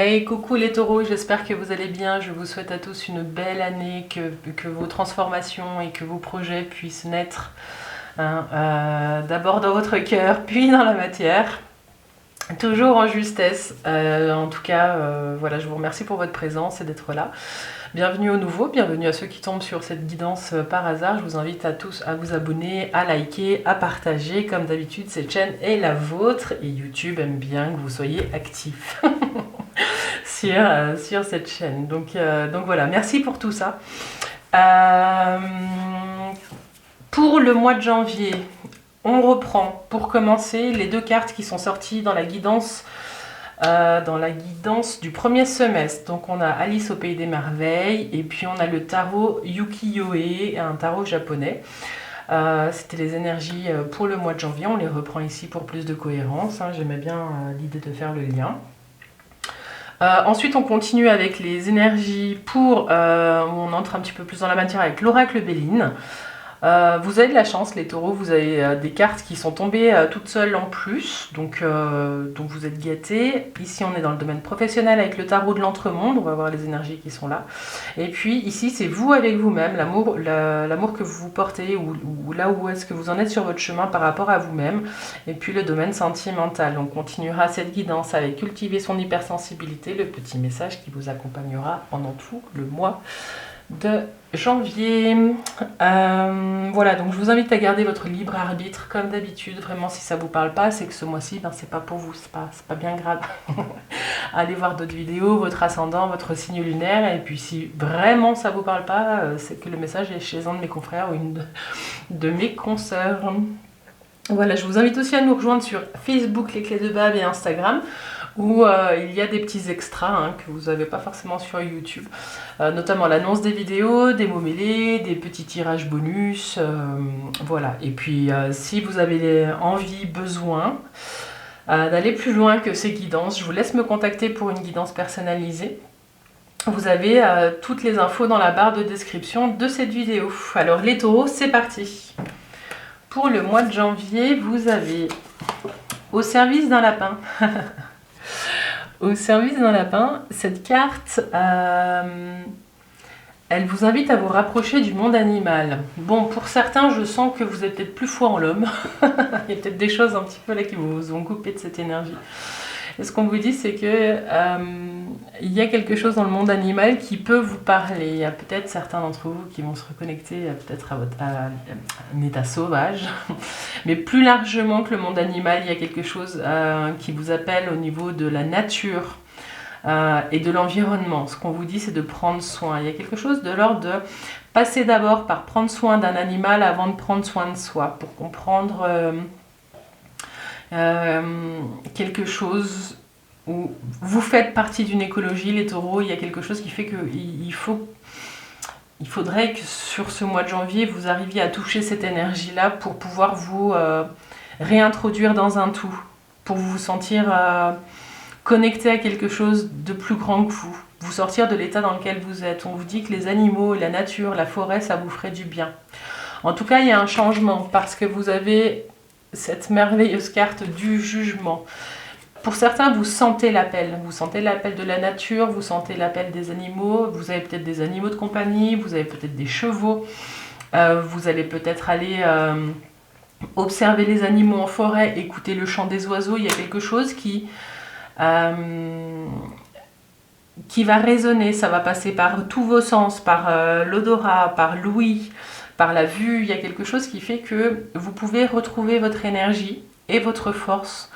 Hey, coucou les taureaux, j'espère que vous allez bien. Je vous souhaite à tous une belle année, que vos transformations et que vos projets puissent naître hein, d'abord dans votre cœur, puis dans la matière. Toujours en justesse. En tout cas, voilà, je vous remercie pour votre présence et d'être là. Bienvenue aux nouveaux, bienvenue à ceux qui tombent sur cette guidance par hasard. Je vous invite à tous à vous abonner, à liker, à partager. Comme d'habitude, cette chaîne est la vôtre et YouTube aime bien que vous soyez actifs sur cette chaîne. Donc voilà, merci pour tout ça. Pour le mois de janvier, on reprend pour commencer les deux cartes qui sont sorties dans la guidance du premier semestre. Donc on a Alice au Pays des Merveilles et puis on a le tarot Yuki-Yoe, un tarot japonais. C'était les énergies pour le mois de janvier. On les reprend ici pour plus de cohérence. J'aimais bien l'idée de faire le lien. Ensuite, on continue avec les énergies pour... on entre un petit peu plus dans la matière avec l'oracle Béline. Vous avez de la chance les taureaux, vous avez des cartes qui sont tombées toutes seules en plus, donc vous êtes gâtés. Ici on est dans le domaine professionnel avec le tarot de l'entremonde, on va voir les énergies qui sont là. Et puis ici c'est vous avec vous-même, l'amour que vous portez ou là où est-ce que vous en êtes sur votre chemin par rapport à vous-même. Et puis le domaine sentimental, on continuera cette guidance avec cultiver son hypersensibilité, le petit message qui vous accompagnera pendant tout le mois de janvier. Voilà, donc je vous invite à garder votre libre arbitre comme d'habitude. Vraiment, si ça vous parle pas, c'est que ce mois-ci, c'est pas pour vous, c'est pas bien grave. Allez voir d'autres vidéos, votre ascendant, votre signe lunaire, et puis si vraiment ça vous parle pas, c'est que le message est chez un de mes confrères ou une de mes consoeurs. Voilà, je vous invite aussi à nous rejoindre sur Facebook, les clés de Bab et Instagram, où il y a des petits extras que vous n'avez pas forcément sur YouTube, notamment l'annonce des vidéos, des mots mêlés, des petits tirages bonus, voilà. Et puis si vous avez envie, besoin d'aller plus loin que ces guidances, je vous laisse me contacter pour une guidance personnalisée. Vous avez toutes les infos dans la barre de description de cette vidéo. Alors les taureaux, c'est parti. Pour le mois de janvier, vous avez au service d'un lapin. Au service d'un lapin, cette carte, elle vous invite à vous rapprocher du monde animal. Bon, pour certains, je sens que vous êtes peut-être plus foi en l'homme. Il y a peut-être des choses un petit peu là qui vous ont coupé de cette énergie. Et ce qu'on vous dit, c'est que il y a quelque chose dans le monde animal qui peut vous parler. Il y a peut-être certains d'entre vous qui vont se reconnecter peut-être à un état sauvage. Mais plus largement que le monde animal, il y a quelque chose qui vous appelle au niveau de la nature et de l'environnement. Ce qu'on vous dit, c'est de prendre soin. Il y a quelque chose de l'ordre de passer d'abord par prendre soin d'un animal avant de prendre soin de soi, pour comprendre quelque chose où vous faites partie d'une écologie, les taureaux. Il y a quelque chose qui fait qu'il faudrait que sur ce mois de janvier, vous arriviez à toucher cette énergie-là pour pouvoir vous réintroduire dans un tout, pour vous sentir connecté à quelque chose de plus grand que vous sortir de l'état dans lequel vous êtes. On vous dit que les animaux, la nature, la forêt, ça vous ferait du bien. En tout cas, il y a un changement parce que vous avez cette merveilleuse carte du jugement. Pour certains, vous sentez l'appel de la nature, vous sentez l'appel des animaux, vous avez peut-être des animaux de compagnie, vous avez peut-être des chevaux, vous allez peut-être aller observer les animaux en forêt, écouter le chant des oiseaux. Il y a quelque chose qui va résonner, ça va passer par tous vos sens, par l'odorat, par l'ouïe, par la vue. Il y a quelque chose qui fait que vous pouvez retrouver votre énergie et votre force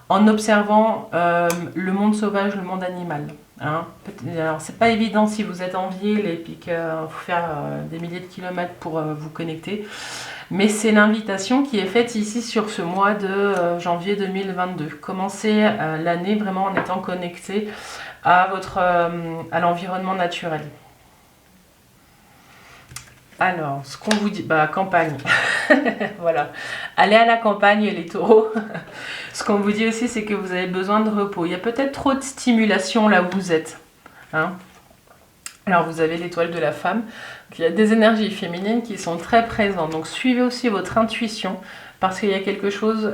en observant le monde sauvage, le monde animal. Alors c'est pas évident si vous êtes en ville et puis qu'il faut faire des milliers de kilomètres pour vous connecter, mais c'est l'invitation qui est faite ici sur ce mois de janvier 2022. Commencez l'année vraiment en étant connecté à l'environnement naturel. Alors, ce qu'on vous dit, campagne, voilà, allez à la campagne les taureaux. Ce qu'on vous dit aussi, c'est que vous avez besoin de repos. Il y a peut-être trop de stimulation là où vous êtes. Alors, vous avez l'étoile de la femme. Donc, il y a des énergies féminines qui sont très présentes. Donc, suivez aussi votre intuition parce qu'il y a quelque chose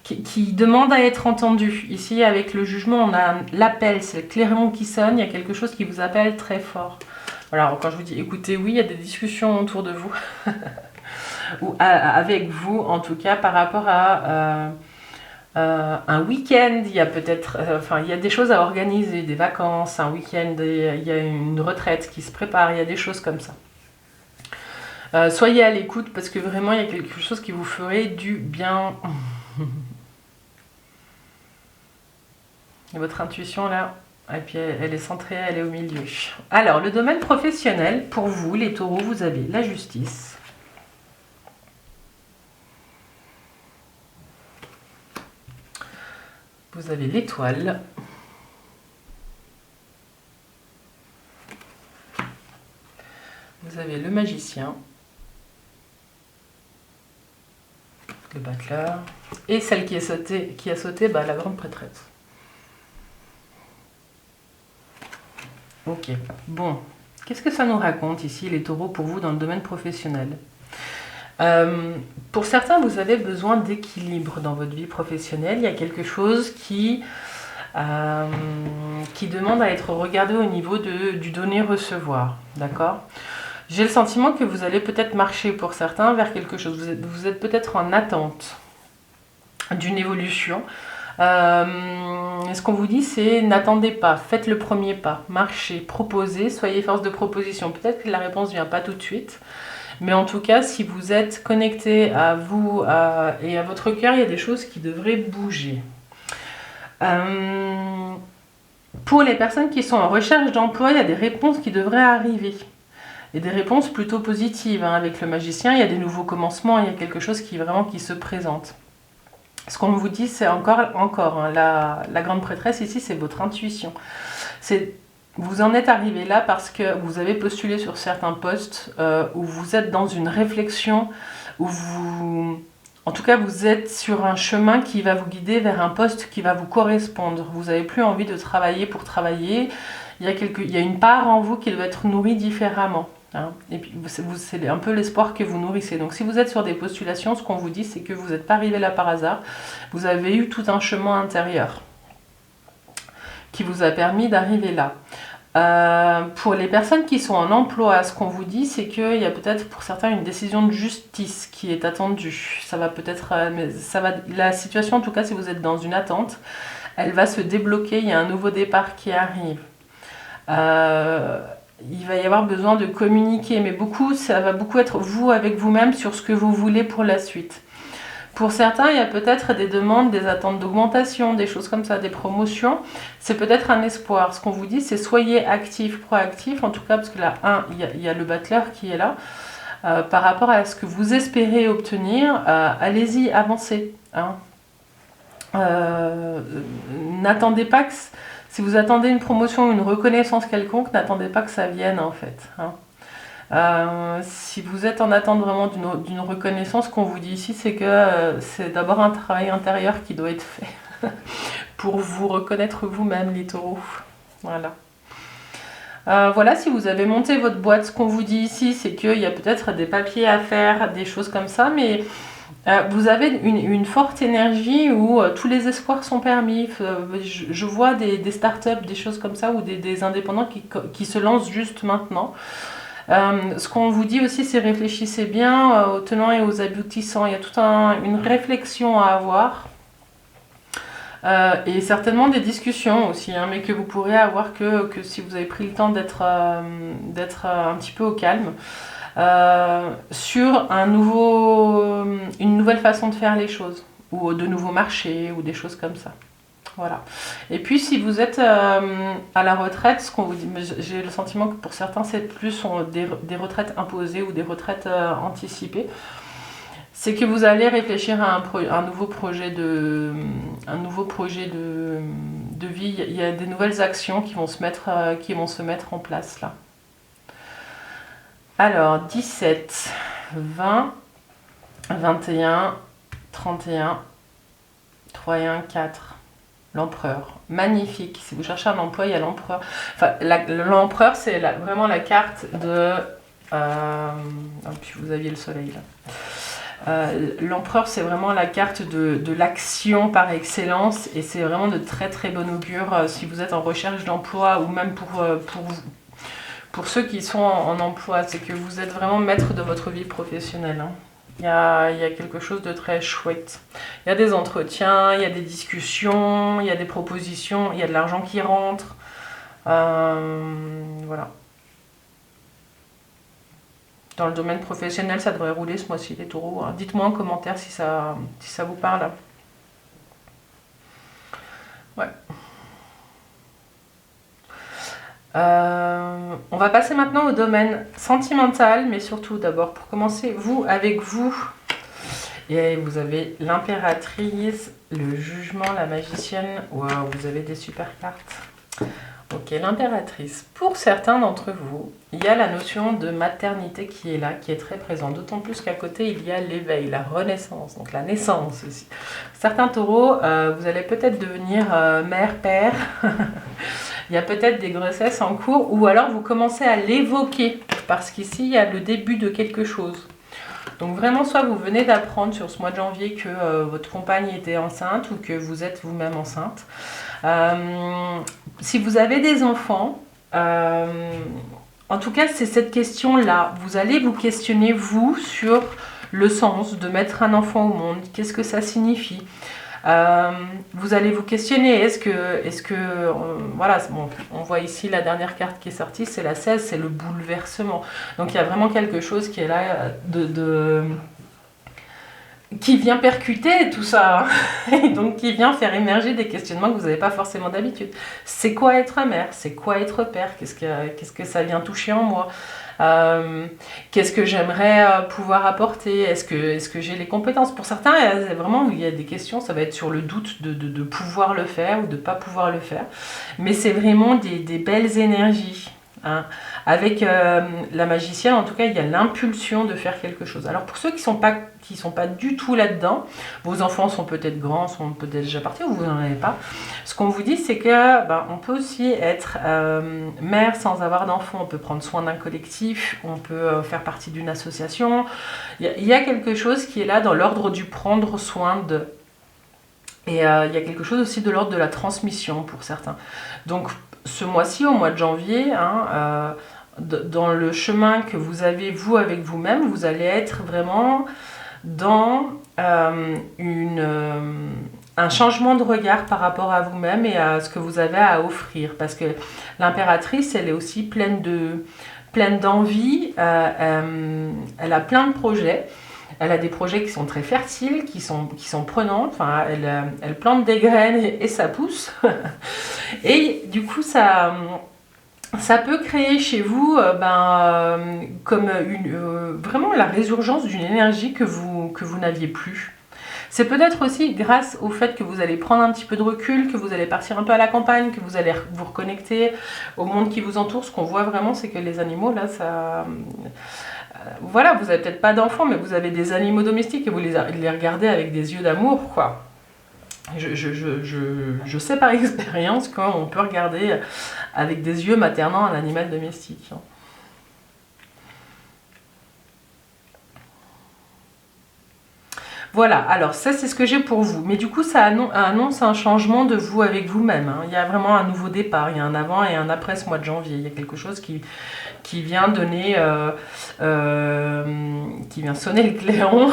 qui demande à être entendu. Ici, avec le jugement, on a l'appel, c'est le clairon qui sonne, il y a quelque chose qui vous appelle très fort. Voilà, alors quand je vous dis écoutez, oui, il y a des discussions autour de vous, ou avec vous, en tout cas, par rapport à un week-end, il y a peut-être, il y a des choses à organiser, des vacances, un week-end, il y a une retraite qui se prépare, il y a des choses comme ça. Soyez à l'écoute parce que vraiment, il y a quelque chose qui vous ferait du bien. Et votre intuition, là, et puis elle est centrée, elle est au milieu. Alors, le domaine professionnel, pour vous, les taureaux, vous avez la justice. Vous avez l'étoile. Vous avez le magicien. Le battleur. Et celle qui a sauté, la grande prêtresse. Ok, bon. Qu'est-ce que ça nous raconte ici, les taureaux, pour vous, dans le domaine professionnel ? Pour certains, vous avez besoin d'équilibre dans votre vie professionnelle. Il y a quelque chose qui demande à être regardé au niveau du donner-recevoir. D'accord ? J'ai le sentiment que vous allez peut-être marcher pour certains vers quelque chose. Vous êtes peut-être en attente d'une évolution. Ce qu'on vous dit, c'est n'attendez pas, faites le premier pas, marchez, proposez, soyez force de proposition. Peut-être que la réponse ne vient pas tout de suite. Mais en tout cas, si vous êtes connecté à vous et à votre cœur, il y a des choses qui devraient bouger. Pour les personnes qui sont en recherche d'emploi, il y a des réponses qui devraient arriver. Et des réponses plutôt positives. Avec le magicien, il y a des nouveaux commencements, il y a quelque chose qui se présente. Ce qu'on vous dit, c'est encore la grande prêtresse ici, c'est votre intuition. Vous en êtes arrivé là parce que vous avez postulé sur certains postes où vous êtes dans une réflexion, où en tout cas, vous êtes sur un chemin qui va vous guider vers un poste qui va vous correspondre. Vous n'avez plus envie de travailler pour travailler. Il y a une part en vous qui doit être nourrie différemment. Et puis, c'est un peu l'espoir que vous nourrissez. Donc, si vous êtes sur des postulations, ce qu'on vous dit, c'est que vous n'êtes pas arrivé là par hasard. Vous avez eu tout un chemin intérieur qui vous a permis d'arriver là. Pour les personnes qui sont en emploi, ce qu'on vous dit, c'est qu'il y a peut-être pour certains une décision de justice qui est attendue. Ça va peut-être, la situation, en tout cas, si vous êtes dans une attente, elle va se débloquer. Il y a un nouveau départ qui arrive. Il va y avoir besoin de communiquer, mais ça va beaucoup être vous avec vous-même sur ce que vous voulez pour la suite. Pour certains, il y a peut-être des demandes, des attentes d'augmentation, des choses comme ça, des promotions. C'est peut-être un espoir. Ce qu'on vous dit, c'est soyez actifs, proactifs, en tout cas, parce que là, il y a le battleur qui est là. Par rapport à ce que vous espérez obtenir, allez-y, avancez. N'attendez pas que... Si vous attendez une promotion ou une reconnaissance quelconque, n'attendez pas que ça vienne en fait. Si vous êtes en attente vraiment d'une reconnaissance, ce qu'on vous dit ici, c'est que c'est d'abord un travail intérieur qui doit être fait pour vous reconnaître vous-même, les taureaux. Voilà. Voilà, si vous avez monté votre boîte, ce qu'on vous dit ici, c'est qu'il y a peut-être des papiers à faire, des choses comme ça, mais... vous avez une forte énergie où tous les espoirs sont permis. Je vois des startups, des choses comme ça, ou des indépendants qui se lancent juste maintenant. Ce qu'on vous dit aussi, c'est réfléchissez bien aux tenants et aux aboutissants. Il y a toute une réflexion à avoir. Et certainement des discussions aussi, mais que vous pourrez avoir que si vous avez pris le temps d'être un petit peu au calme. Sur une nouvelle façon de faire les choses, ou de nouveaux marchés, ou des choses comme ça. Voilà. Et puis si vous êtes à la retraite, ce qu'on vous dit, j'ai le sentiment que pour certains c'est plus des retraites imposées ou des retraites anticipées, c'est que vous allez réfléchir à un nouveau projet de vie. Il y a des nouvelles actions qui vont se mettre en place là. Alors, 17, 20, 21, 31, 3 et 1, 4. L'empereur. Magnifique. Si vous cherchez un emploi, il y a l'empereur. Enfin, l'empereur, c'est vraiment la carte de... puis vous aviez le soleil là. L'empereur, c'est vraiment la carte de l'action par excellence et c'est vraiment de très très bon augure si vous êtes en recherche d'emploi ou même pour ceux qui sont en emploi. C'est que vous êtes vraiment maître de votre vie professionnelle. Hein. Il y a quelque chose de très chouette. Il y a des entretiens, il y a des discussions, il y a des propositions, il y a de l'argent qui rentre. Voilà. Dans le domaine professionnel, ça devrait rouler ce mois-ci, les taureaux. Dites-moi en commentaire si ça vous parle. Ouais. On va passer maintenant au domaine sentimental, mais surtout d'abord pour commencer, vous, avec vous. Et vous avez l'impératrice, le jugement, la magicienne. Waouh, vous avez des super cartes. Ok, l'impératrice. Pour certains d'entre vous, il y a la notion de maternité qui est là, qui est très présente. D'autant plus qu'à côté, il y a l'éveil, la renaissance, donc la naissance aussi. Certains taureaux, vous allez peut-être devenir mère, père. Il y a peut-être des grossesses en cours ou alors vous commencez à l'évoquer parce qu'ici, il y a le début de quelque chose. Donc vraiment, soit vous venez d'apprendre sur ce mois de janvier que votre compagne était enceinte ou que vous êtes vous-même enceinte. Si vous avez des enfants, en tout cas, c'est cette question-là. Vous allez vous questionner, vous, sur le sens de mettre un enfant au monde. Qu'est-ce que ça signifie ? Vous allez vous questionner, est-ce que voilà, bon, on voit ici la dernière carte qui est sortie, c'est la 16, c'est le bouleversement. Donc il y a vraiment quelque chose qui est là qui vient percuter tout ça, et donc qui vient faire émerger des questionnements que vous n'avez pas forcément d'habitude. C'est quoi être mère? C'est quoi être père? Qu'est-ce que ça vient toucher en moi? Qu'est-ce que j'aimerais pouvoir apporter? Est-ce que j'ai les compétences? Pour certains, vraiment, il y a des questions, ça va être sur le doute de pouvoir le faire ou de ne pas pouvoir le faire. Mais c'est vraiment des belles énergies. Hein. Avec la magicienne, en tout cas, il y a l'impulsion de faire quelque chose. Alors pour ceux qui sont pas du tout là-dedans, vos enfants sont peut-être grands, sont peut-être déjà partis ou vous n'en avez pas. Ce qu'on vous dit, c'est que on peut aussi être mère sans avoir d'enfants. On peut prendre soin d'un collectif, on peut faire partie d'une association. Il y a quelque chose qui est là dans l'ordre du prendre soin de. Et il y a quelque chose aussi de l'ordre de la transmission pour certains. Donc ce mois-ci, au mois de janvier, dans le chemin que vous avez, vous, avec vous-même, vous allez être vraiment dans un changement de regard par rapport à vous-même et à ce que vous avez à offrir. Parce que l'impératrice, elle est aussi pleine d'envie, elle a plein de projets. Elle a des projets qui sont très fertiles, qui sont prenants. Enfin, elle plante des graines et ça pousse. Et du coup, ça peut créer chez vous comme vraiment la résurgence d'une énergie que vous n'aviez plus. C'est peut-être aussi grâce au fait que vous allez prendre un petit peu de recul, que vous allez partir un peu à la campagne, que vous allez vous reconnecter au monde qui vous entoure. Ce qu'on voit vraiment, c'est que les animaux, là, ça... Voilà, vous n'avez peut-être pas d'enfants, mais vous avez des animaux domestiques et vous les regardez avec des yeux d'amour, quoi. Je sais par expérience qu'on peut regarder avec des yeux maternants un animal domestique. Voilà, alors ça c'est ce que j'ai pour vous. Mais du coup ça annonce un changement de vous avec vous-même. Hein. Il y a vraiment un nouveau départ, il y a un avant et un après ce mois de janvier. Il y a quelque chose qui vient donner, qui vient sonner le clairon.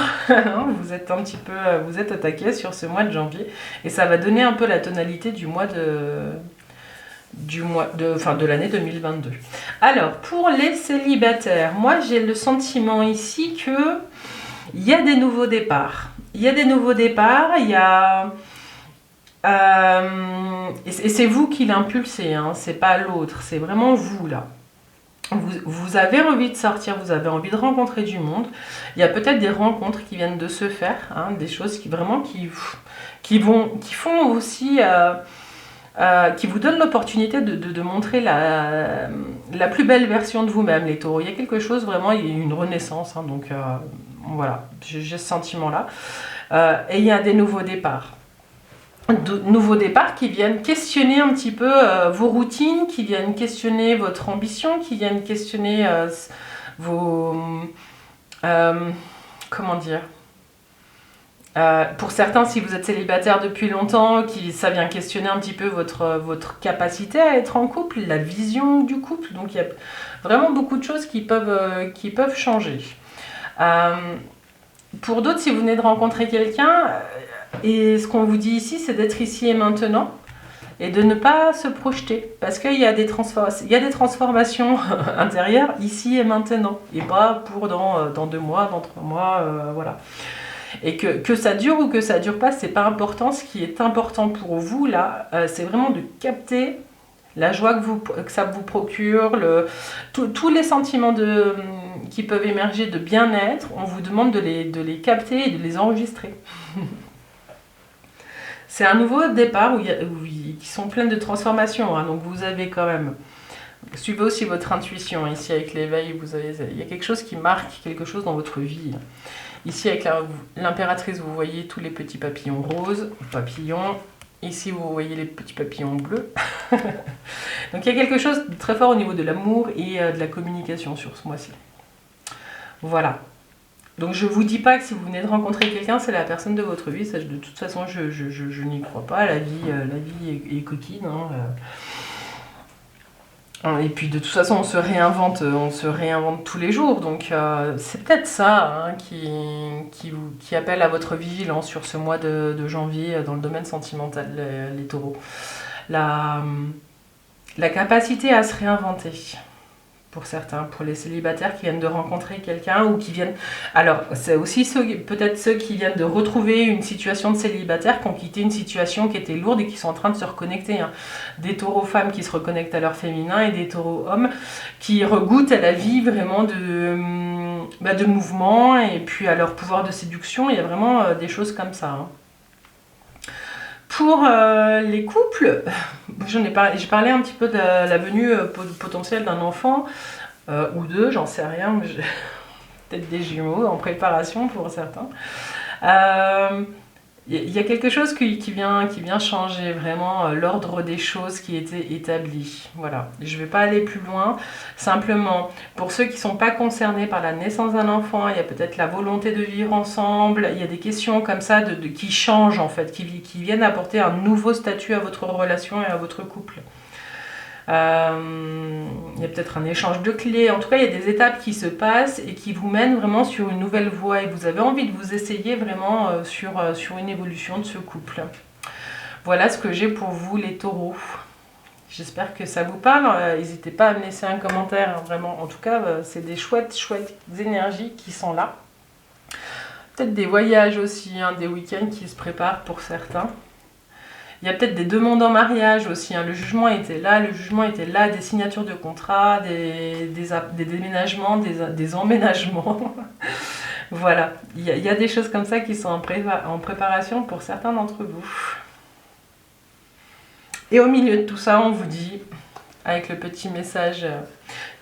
Vous êtes un petit peu, vous êtes attaqué sur ce mois de janvier. Et ça va donner un peu la tonalité de l'année 2022. Alors, pour les célibataires, moi j'ai le sentiment ici que il y a des nouveaux départs. Il y a des nouveaux départs, il y a... et c'est vous qui l'impulsez, hein, c'est pas l'autre, c'est vraiment vous là. Vous avez envie de sortir, vous avez envie de rencontrer du monde. Il y a peut-être des rencontres qui viennent de se faire, hein, des choses qui vraiment qui font aussi... qui vous donne l'opportunité de montrer la plus belle version de vous-même, les taureaux. Il y a quelque chose, vraiment, il y a une renaissance. Hein, donc voilà, j'ai ce sentiment-là. Et il y a des nouveaux départs. Nouveaux départs qui viennent questionner un petit peu vos routines, qui viennent questionner votre ambition, qui viennent questionner vos... comment dire Pour certains, si vous êtes célibataire depuis longtemps, ça vient questionner un petit peu votre capacité à être en couple, la vision du couple. Donc il y a vraiment beaucoup de choses qui peuvent changer. Pour d'autres, si vous venez de rencontrer quelqu'un, et ce qu'on vous dit ici, c'est d'être ici et maintenant, et de ne pas se projeter, parce qu'il y a des transformations intérieures ici et maintenant, et pas pour dans 2 mois, dans 3 mois, voilà. Et que ça dure ou que ça dure pas, c'est pas important. Ce qui est important pour vous là, c'est vraiment de capter la joie que ça vous procure, tous les sentiments qui peuvent émerger de bien-être. On vous demande de les capter et de les enregistrer. C'est un nouveau départ qui sont pleines de transformations, hein, donc vous avez quand même... Suivez aussi votre intuition. Ici avec l'éveil, il y a quelque chose qui marque quelque chose dans votre vie. Ici avec l'impératrice, vous voyez tous les petits papillons roses, papillons. Ici vous voyez les petits papillons bleus. Donc il y a quelque chose de très fort au niveau de l'amour et de la communication sur ce mois-ci. Voilà. Donc je vous dis pas que si vous venez de rencontrer quelqu'un, c'est la personne de votre vie. Ça, de toute façon, je n'y crois pas. La vie est coquine. Et puis de toute façon, on se réinvente tous les jours. Donc c'est peut-être ça hein, qui appelle à votre vigilance sur ce mois de janvier dans le domaine sentimental, les taureaux. La capacité à se réinventer. Pour certains, pour les célibataires qui viennent de rencontrer quelqu'un ou qui viennent... Alors, c'est aussi peut-être ceux qui viennent de retrouver une situation de célibataire, qui ont quitté une situation qui était lourde et qui sont en train de se reconnecter. Hein. Des taureaux femmes qui se reconnectent à leur féminin et des taureaux hommes qui regoûtent à la vie vraiment de mouvement et puis à leur pouvoir de séduction. Il y a vraiment des choses comme ça. Hein. Pour les couples, j'ai parlé un petit peu de la venue potentielle d'un enfant, ou deux, j'en sais rien, mais peut-être des jumeaux en préparation pour certains. Il y a quelque chose qui vient changer vraiment l'ordre des choses qui était établi. Voilà, je ne vais pas aller plus loin. Simplement, pour ceux qui ne sont pas concernés par la naissance d'un enfant, il y a peut-être la volonté de vivre ensemble. Il y a des questions comme ça qui changent en fait, qui viennent apporter un nouveau statut à votre relation et à votre couple. Il y a peut-être un échange de clés. En tout cas, il y a des étapes qui se passent et qui vous mènent vraiment sur une nouvelle voie. Et vous avez envie de vous essayer vraiment sur une évolution de ce couple. Voilà ce que j'ai pour vous, les taureaux. J'espère que ça vous parle. N'hésitez pas à me laisser un commentaire. Hein, vraiment. En tout cas, c'est des chouettes énergies qui sont là. Peut-être des voyages aussi, hein, des week-ends qui se préparent pour certains. Il y a peut-être des demandes en mariage aussi. Hein. Le jugement était là, des signatures de contrats, des déménagements, des emménagements. Voilà, il y a des choses comme ça qui sont en préparation pour certains d'entre vous. Et au milieu de tout ça, on vous dit, avec le petit message,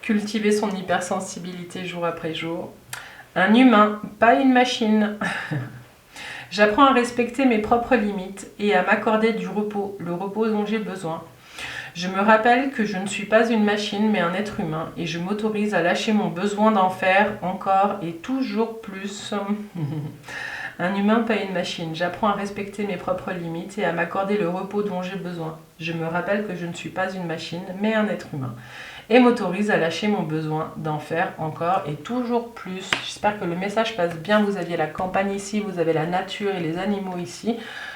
cultiver son hypersensibilité jour après jour. Un humain, pas une machine. J'apprends à respecter mes propres limites et à m'accorder du repos, le repos dont j'ai besoin. Je me rappelle que je ne suis pas une machine mais un être humain et je m'autorise à lâcher mon besoin d'en faire encore et toujours plus. Un humain, pas une machine. J'apprends à respecter mes propres limites et à m'accorder le repos dont j'ai besoin. Je me rappelle que je ne suis pas une machine mais un être humain. Et m'autorise à lâcher mon besoin d'en faire encore et toujours plus. J'espère que le message passe bien. Vous aviez la campagne ici, vous avez la nature et les animaux ici.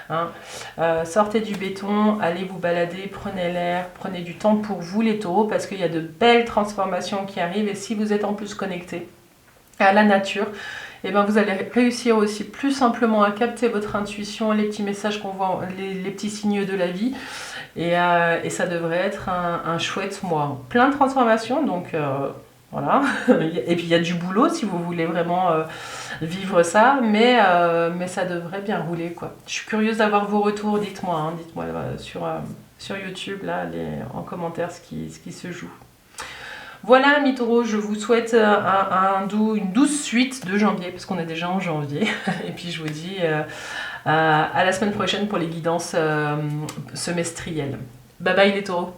Hein. Sortez du béton, allez vous balader, prenez l'air, prenez du temps pour vous les taureaux parce qu'il y a de belles transformations qui arrivent et si vous êtes en plus connecté à la nature, et ben vous allez réussir aussi plus simplement à capter votre intuition, les petits messages qu'on voit, les petits signes de la vie. Et ça devrait être un chouette mois. Plein de transformations, donc voilà. Et puis il y a du boulot si vous voulez vraiment vivre ça, mais ça devrait bien rouler, quoi. Je suis curieuse d'avoir vos retours, dites-moi hein, sur YouTube, là, en commentaire ce qui se joue. Voilà, mes taureaux, je vous souhaite une douce suite de janvier, parce qu'on est déjà en janvier. Et puis je vous dis à la semaine prochaine pour les guidances semestrielles. Bye bye les taureaux.